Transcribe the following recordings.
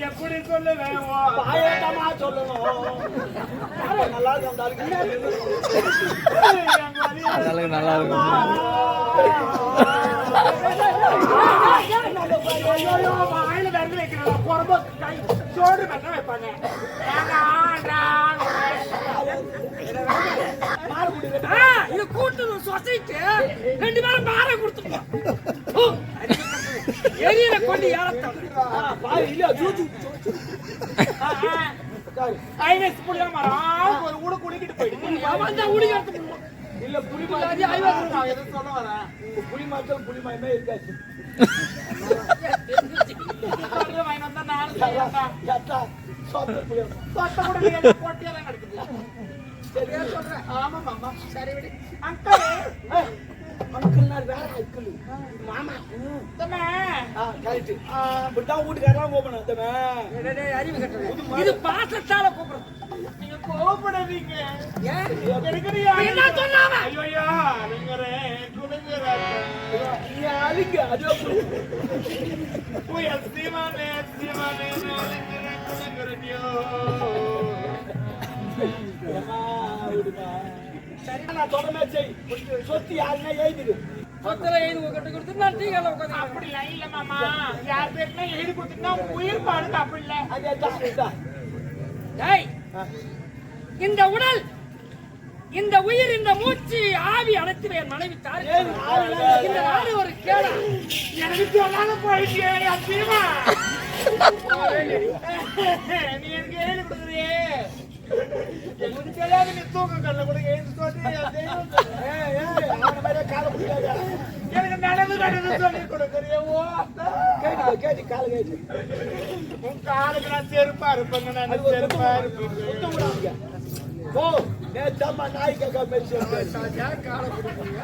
எப்படி சொல்லுவேன் பாயட்டமா சொல்லணும். நல்லா இருக்கும் அதெல்லாம் நல்லா இருக்கும். வாயில விரல் வைக்கிறோம் பொறம்போ கை சோறு பண்ண வைப்பாங்க. இது கூட்டு சொசைட்டி 2 பேரும் மாற கொடுத்துருக்கோம். எரியில கொண்டு ஏறத்தான் ஒரு ஊட குடிக்கிட்டு போயிட்டு இல்ல புலி எதுவும் சொல்ல வரேன். புலி மாத்தம் புலி மயமே இருக்காச்சு. போட்டியெல்லாம் நடக்குது. ஆமா மாமா சரி விடு அங்கிள். அங்கிள் வேற அங்கிள் மாமா வீட்டுக்காரெல்லாம் கூப்பிடணும். அறிவு கட்டுறது இது பாசத்தால கூப்பிடுறது. நீங்க கோபப்படாதீங்க. என்ன சொன்னாங்க? ஐயோ சரி நான் சொல்றமே செய். சொத்து யாருன்னா எழுதிடு. சொத்துல எழுதி கட்டு கொடுத்து நான் டீக்கல உட்காந்து. அப்படி இல்ல மாமா, யார் பேருனா எழுதி கொடுத்துட்டா உயிர் பாடுங்க. அப்படி இல்ல. டேய், இந்த உடல், இந்த உயிர், இந்த மூச்சு, ஆவி அனைத்துமே என் மனைவி தாரு. இந்த நாடு ஒரு கேடா. எனக்கு சொல்லாத போயிட்டே அத்தியமா. நீ எனக்கு எழுதி கொடுக்குறியே. எனக்கு தெரியாது நீ தூக்கம் கண்ண கூட எழுதி சொல்லி எனக்கு நடந்து நடந்து சொல்லி கொடுக்குறியோ. கேட்டு கால கேட்டு உன் காலுக்கு நான் செருப்பா இருப்பேங்க. நான் செருப்பா இருப்பேன். ஓ நேத்தம்மா நாய் கேட்க பேசுறேன். காலை கொடுக்குறீங்க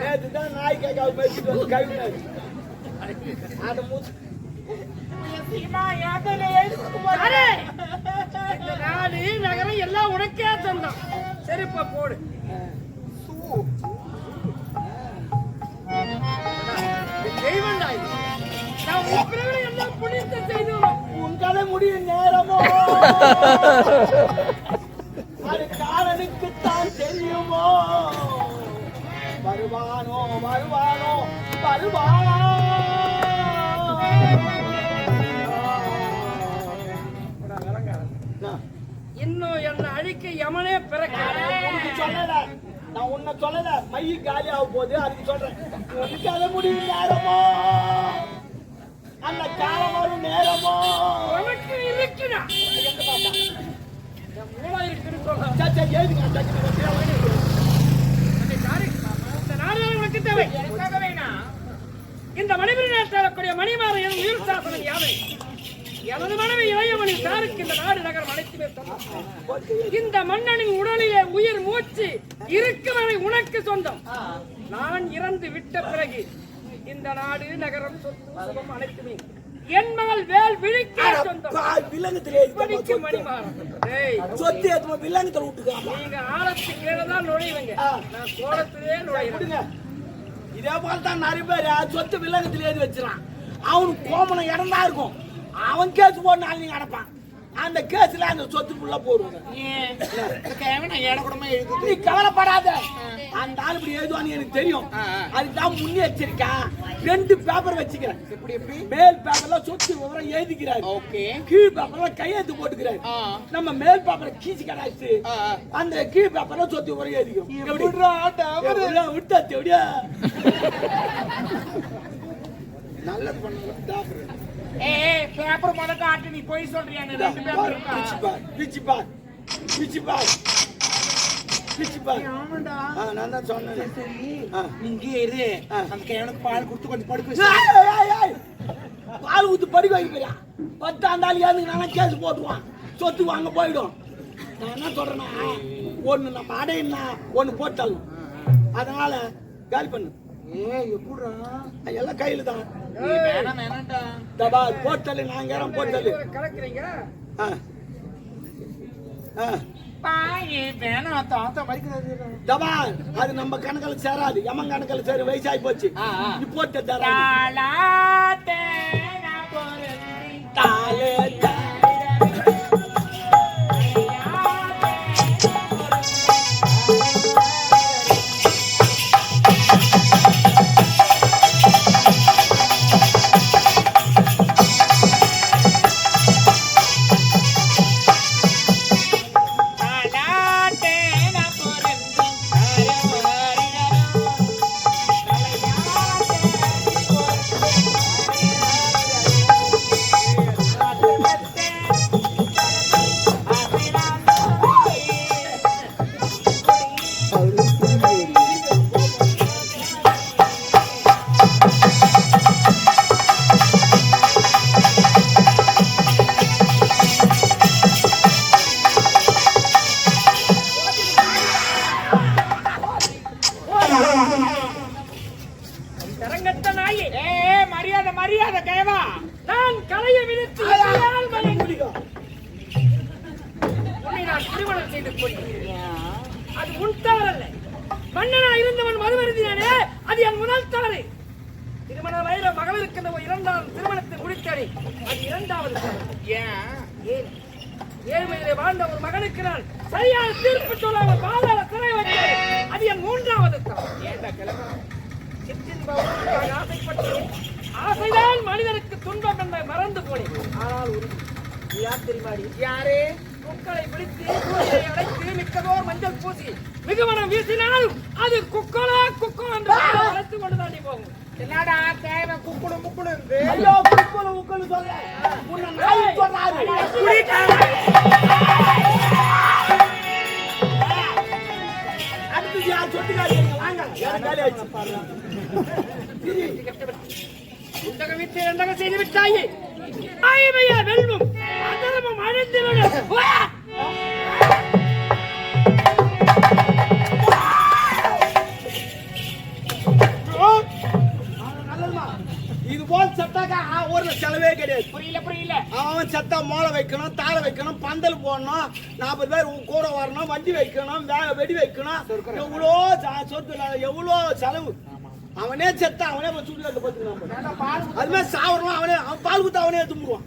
நேத்துதான் நாய் கேட்க பேசிட்டு கைவினாரு. அந்த மூச்சு நாடு நகரம் எல்லாம் உனக்கே தந்தான். சரிப்பா போடு. தெய்வம் எல்லாம் புனித செய்து உன் கதை முடியும் நேரமோ அது காலனுக்குத்தான் தெரியுமோ. வருவானோ வருவானோ வருவானோ. இன்னும் என்ன அழிக்க யமனே பிறக்க சொல்லல. நான் உன்னை சொல்லல. மைய காலி ஆக போகுது அதுக்கு சொல்றேன். உனக்கு அதை முடியும் நேரமோ அந்த காலம் வரும் நேரமோ. உனக்கு இருக்குடா. இந்த மணிபுரி மணிமாற உயிர் சாசனம் யாவை? எனது மனைவி இளையவனின் சாருக்கு இந்த நாடு நகரம் அனைத்துமே சொந்தம். இந்த மன்னனின் உடலிலே உயிர் மூச்சு இருக்கும் வரை உனக்கு சொந்தம். நான் இறந்து விட்ட பிறகு இந்த நாடு நகரம் சொந்தம் அனைத்துமே என் மகள் வேல் விழிக்க சொந்தம். நீங்க ஆழத்து கீழே தான் நுழைவீங்க. நான் கோலத்திலே நுழைவுங்க. இதே போலதான் நிறைய பேர் சொத்து வில்லங்கத்துல எழுதி வச்சிடான். அவனுக்கு கோமனம் இடம் தான் இருக்கும். அவன் கேஸ் போட்டு நீங்க அடைப்பான். அந்த கேஸ்ல அந்த சொத்து புள்ள போடுவாங்க. நீ கவலைப்படாத. அந்த ஆள் இப்படி எழுதுவான்னு எனக்கு தெரியும். அதுதான் முன்னெச்சரிக்கை. 2 பேப்பர் வச்சுக்கிறேன். மேல் பேப்பர்ல சொத்து விவரம் எழுதிக்கிறாரு. கீழ் பேப்பர்ல கையெழுத்து போட்டுக்கிறாரு. நம்ம மேல் பேப்பரை கீச்சு கடாச்சு அந்த கீழ் பேப்பர்ல சொத்து விவரம் எழுதிக்கிறோம். விட்டா எப்படியா நல்லது பண்ண. பேப்பர் முத காட்டு. நீ போய் சொல்றியா? 2 பேப்பர் நான் தான் சொன்னேன். நீங்க இரு. அந்த கையனுக்கு பால் கொடுத்து கொஞ்சம் படுக்க. பால் ஊத்து படுக்க வைக்கிறா. 10 ஆண்டாளி ஏதுங்க கேஸ் போட்டுவான். சொத்து வாங்க போயிடும். நான் என்ன சொல்றேன்னா, ஒண்ணு நம்ம அடையினா ஒண்ணு போட்டாலும் அதனால காலி பண்ணு. எல்லாம் கையில தான் போட்டல். நாங்க போட்டல் பாயே வேணாம் தாத்தா மறிக்கிறது தபால் அது நம்ம கணக்குல சேராது எமன் கணக்குல சேரு வயசாகி போச்சு நீ போட்டு தரா தாலாட்டே நான் பொருந்தி தாலே மரியாதை மரியாதை கேவா நான் கலையை விடுத்து உன்னை நான் திருமணம் செய்து கொள்கிறேன். அது உன் தவறல்ல. மன்னனா இருந்தவன் மறுவருந்தினானே அது என் முதல் தவறு. திருமண வயல மகளிருக்கு இரண்டாம் திருமணத்தை முடித்தேன். அது இரண்டாவது தவறு. ஏன் ஏழ்மையிலே வாழ்ந்த ஒரு மகனுக்கு நான் சரியான தீர்ப்பு சொல்லாமல் பாதாள சிறை வைத்தேன். அது என் மூன்றாவது தவறு. ஏண்டா கிழமை ஆசைப்பட்டேன். ஆசைதான் மனிதனுக்கு துன்பம் என்பதை மறந்து போனேன். ஆனால் ஒரு யார் தெரியுமாடி? யாரே குக்களை பிடித்து சூரியனை அடைத்து மிக்கதோர் மஞ்சள் பூசி மிகுமனம் வீசினாலும் அது குக்கோலா குக்கோ என்று அழைத்து கொண்டு தாண்டி போகும். என்னடா தேவை குக்குடு முக்குடு இருந்து ஐயோ குக்குடு முக்குடு சொல்ல உன்னை நாய் சொன்னாரு அடுத்து யார் சொட்டுக்காரி வாங்க யார் காலி ஆச்சு உண்டக விட்டு இரண்டக செய்து விட்டாயே ஆயமையா வெல்லும் அதர்மம் அழிந்துவிடும். இது போல் சட்டாக்கா ஊர்ல செலவே கிடையாது. புரியல அவன் சத்தா மோளை வைக்கணும் தாளை வைக்கணும் பந்தல் போடணும் 40 பேர் கூட வரணும் வண்டி வைக்கணும் வெடி வைக்கணும் எவ்வளோ சொத்து எவ்வளோ செலவு. அவனே செத்தா அவனே சுட்டு கட்டு பார்த்துக்கலாம். அது மாதிரி சாவரம் அவனே அவன் பால் குத்து அவனே தும்புடுவான்.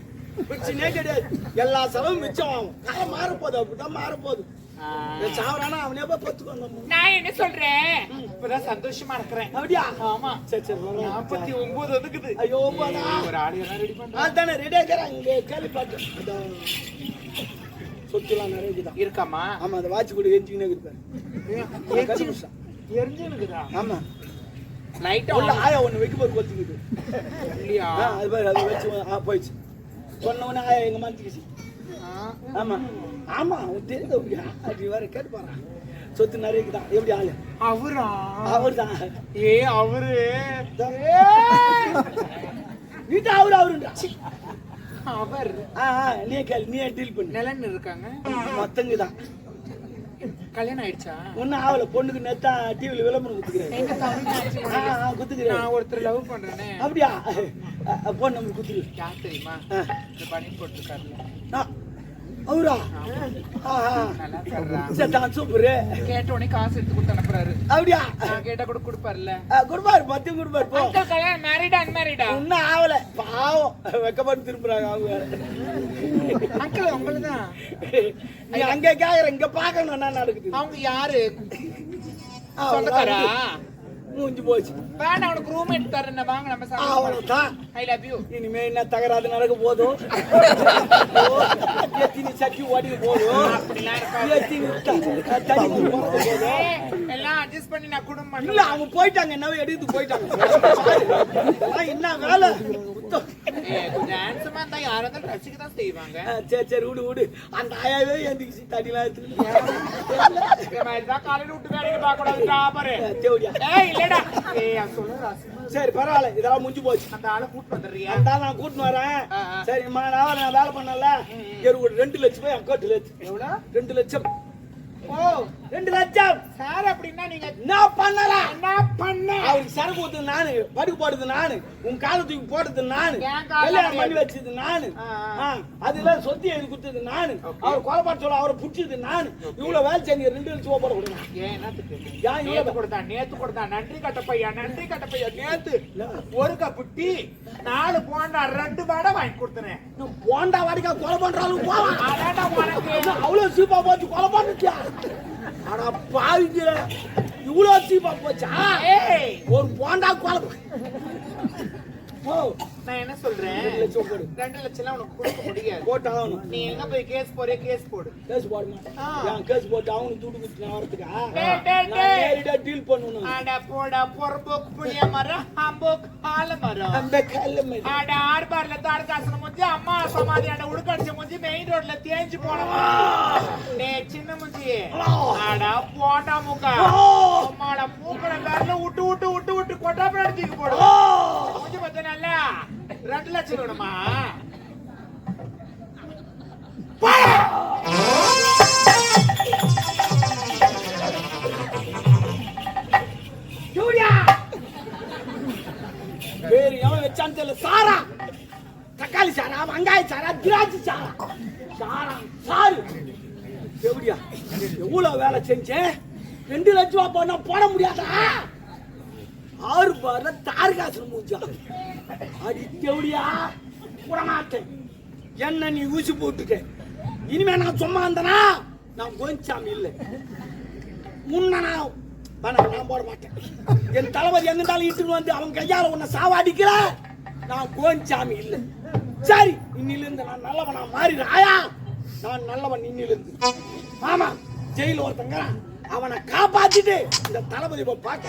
பிரச்சனையே கிடையாது. எல்லா செலவும் மிச்சம் ஆகும். காலம் மாறப்போகுது அப்படிதான் மாறப்போகுது. சாவரானா அவனே போய் பத்துக்கணும். நான் என்ன சொல்றேன் இப்பதான் சந்தோஷமா இருக்கிறேன். அப்படியா? ஆமா சரி சரி 49 வந்துக்குது. ஐயோ ஒரு ஆடியோ ரெடி பண்றேன். அதுதானே ரெடியா இருக்கிறாங்க. இங்க கேள்வி பார்த்து சொத்துலாம் நிறைய இருக்குதான் இருக்காமா? ஆமா அந்த வாட்சி கூட எரிஞ்சுக்கினே இருக்குது. எரிஞ்சுனுக்குதா? ஆமா லைட் உள்ள ஆயா ஒண்ணு வைக்க போது கொத்திக்குது இல்லையா? அது பாரு அது வச்சு போயிடுச்சு. சொன்ன உடனே ஆயா எங்க மாத்திக்கிச்சு. ஆமா ஆமா தெரியுது அப்படி வேற கேட்டு போறான். சொத்து நிறைய இருக்குதான். எப்படி ஆளு? அவரா? அவர்தான். அவரு வீட்டு அவருன்றா அவர். நீ கேள்வி நீ டீல் பண்ணு. நிலன்னு இருக்காங்க மொத்தங்குதான். கல்யாணம் ஆயிடுச்சா? ஒன்னும் ஆவல. பொண்ணுக்கு நேத்தா டிவில விளம்பரம் குத்துக்கிறேன். குத்துக்கிறேன். நான் ஒருத்தர் லவ் பண்றேனே. அப்படியா? பொண்ணு நம்ம குத்துரு. யார் தெரியுமா? இந்த பண்ணி போட்டுருக்காருல அவரா? சூப்பரு. கேட்ட உடனே காசு எடுத்து கொடுத்து அனுப்புறாரு. அப்படியா? கேட்டா கூட கொடுப்பாருல்ல? கொடுப்பாரு மத்தியம் கொடுப்பாரு. அங்கிள் கல்யாணம் மேரிடா அன்மேரிடா? இன்னும் ஆவல. பாவம் வெக்கப்பட்டு திரும்புறாங்க அவங்க. அங்கிள் உங்களுதான். நீ அங்க கேக்குற இங்க பாக்கணும் என்ன நடக்குது. அவங்க யாரு? சொந்தக்காரா? மூஞ்சி போச்சு. வேணா அவனுக்கு ரூம் எடுத்து தரேன். வாங்க நம்ம சாப்பிடலாம். அவ்வளவுதான். I love you. இனிமே என்ன தகராது நடக்க போதும். எத்தினி சட்டி ஓடிக்கு போதும். அப்படிலாம் இருக்காது. எல்லாம் அட்ஜஸ்ட் பண்ணி நான் குடும்பம் இல்ல அவங்க போயிட்டாங்க. என்னவோ எடுத்து போயிட்டாங்க. என்ன வேலை? கொஞ்சம் ஹேண்ட்ஸமா இருந்தா யாரா இருந்தாலும் ரசிக்க தான் செய்வாங்க. சரி சரி விடு விடு. அந்த ஆயாவே எந்திரிச்சு தடிலாம் எடுத்து காலையில விட்டு வேலைக்கு பார்க்க கூடாதுடா பாரு. இல்லடா சரி பரவாயில்ல. இதெல்லாம் முடிஞ்சு போச்சு. அந்த ஆளை கூட்டு வந்துடுறியா? அந்த ஆள் நான் கூட்டின்னு வரேன். சரி நான் வேலை பண்ணல. 2 லட்சம் அக்கௌண்ட்ல எவ்வளவு? 2 லட்சம். ஓ 2 லட்சம் சார். அப்படின்னா நீங்க என்ன பண்ணலாம்? என்ன பண்ண அவருக்கு சரக்கு ஊத்துது நானு, படுக்கு போடுறது நானு, உன் காலை தூக்கி போடுறது நானு, என் காலை கல்யாணம் பண்ணி வச்சது நானு, அதெல்லாம் சொத்து எழுதி கொடுத்தது நானு, அவர் கொலை பண்ண சொல்ல அவரை புடிச்சது நானு. இவ்வளவு வேலை செஞ்சு 2 லட்சம் போட கொடுங்க. ஏன் என்னத்துக்கு? ஏன் இவ்வளவு நேத்து கொடுத்தான். நன்றி கட்ட பையா நேத்து ஒரு கப்பு டீ 4 போண்டா 2 வடை வாங்கி கொடுத்தனே. போண்டா வாடிக்கா கொலை பண்றாலும் போவான். அதான்டா உனக்கு அவ்வளவு சீப்பா போச்சு கொலை பண்ணிட்டியா? அட பாவிங்க, இவ்வளவு சீப்பா போச்சா? ஏய் ஒரு போண்டா கொலை நான் என்ன சொல்றேன், 2 லட்சம் போடு. 2 லட்சம் உனக்கு கொடுக்க முடியாது. போட்டாலும் நீ எங்க போய் கேஸ் போறிய கேஸ் போடு. கேஸ் போடுமா? ஏன் கேஸ் போட்டு அவனுக்கு துட்டு குடுத்து வரதுக்கா? டேய். நேரடியா டீல் பண்ணனும். அட போடா பொறம்போக்கு புளிய மரம் ஹம்போக்கு ஆல மரம். அந்த கல்லமே அட ஆர்பார்ல தார்காசன முஞ்சி அம்மா சமாதி அட உடுக்கடிச்ச முஞ்சி மெயின் ரோட்ல தேஞ்சு போனமா. டேய் சின்ன முஞ்சி அட போடா மூக்கா அம்மாட மூக்கட பேர்ல விட்டு கொட்டா படுத்திக்கு போடு. முஞ்சி பத்த நல்லா 2 லட்சம் வேணுமா? ஜூலியா பேரு எவன் வச்சான்னு தெரியல. சாரா, தக்காளி சாரா, வெங்காய சாரா, திராட்சை சாரா, சாரு. எப்படியா எவ்வளவு வேலை செஞ்சேன்? 2 லட்சம் ரூபாய் போனா போட முடியாதா? 6 பார்ல தார்காசனம் மூஞ்சா. அடி எப்படியா புறமாட்டேன். என்ன நீ ஊசி போட்டுட்ட. இனிமே நான் சும்மா இருந்தனா நான் கோஞ்சாமி இல்லை. முன்ன நான் போட மாட்டேன். என் தளபதி எங்கிருந்தாலும் இட்டுன்னு வந்து அவன் கையால உன்னை சாவாடிக்கல, நான் கோஞ்சாமி இல்லை. சரி, இன்னிலிருந்து நான் நல்லவனா மாறிடாயா? நான் நல்லவன் இன்னிலிருந்து. ஆமா, ஜெயில ஒருத்தங்க அவனை காப்பாத்திட்டு இந்த தளபதி பார்க்க